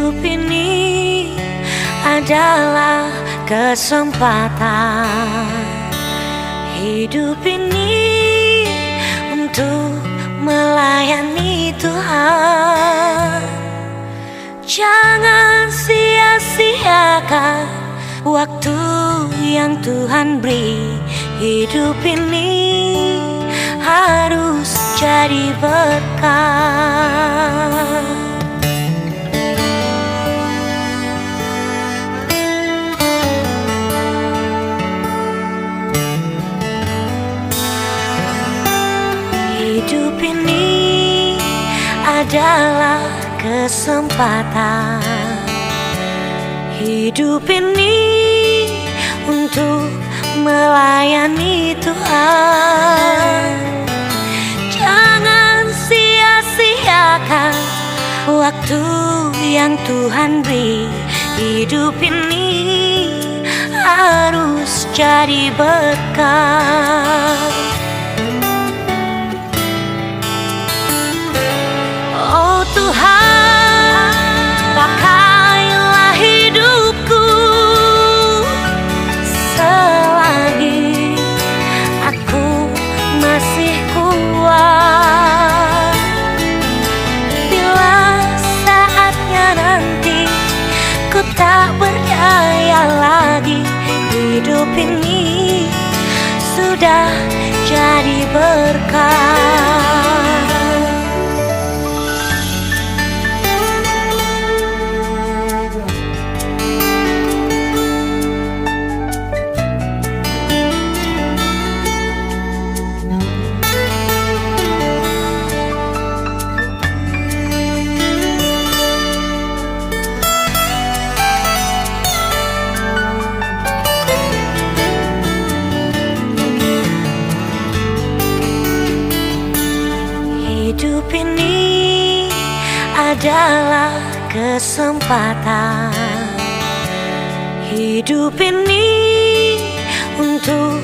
Hidup ini adalah kesempatan. Hidup ini untuk melayani Tuhan. Jangan sia-siakan waktu yang Tuhan beri. Hidup ini harus jadi berkah. Hidup ini adalah kesempatan. Hidup ini untuk melayani Tuhan. Jangan sia-siakan waktu yang Tuhan beri. Hidup ini harus jadi berkah. Oh Tuhan, pakailah hidupku selagi aku masih kuat. Bila saatnya nanti ku tak berdaya lagi, hidup ini sudah jadi berkah. Hidup ini adalah kesempatan. Hidup ini untuk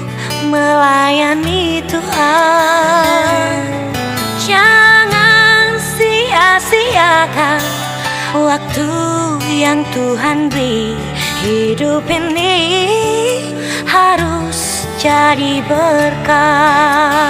melayani Tuhan. Jangan sia-siakan waktu yang Tuhan beri. Hidup ini harus jadi berkah.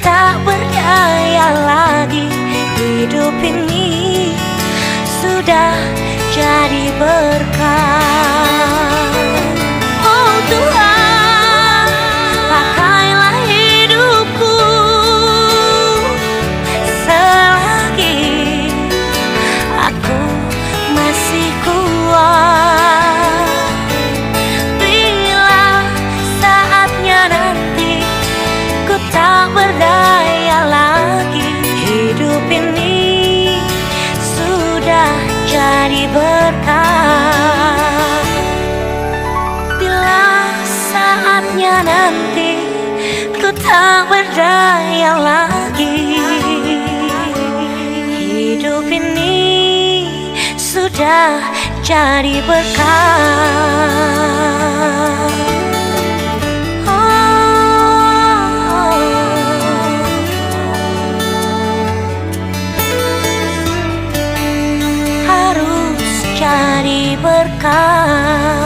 Tak berdaya lagi, hidup ini sudah jadi berkah. Oh Tuhan, pakailah hidupku selagi aku masih kuat. Bila saatnya nanti ku tak berdaya lagi, hidup ini sudah jadi berkah. Bila saatnya nanti ku tak berdaya lagi, hidup ini sudah jadi berkah. Jadi berkah.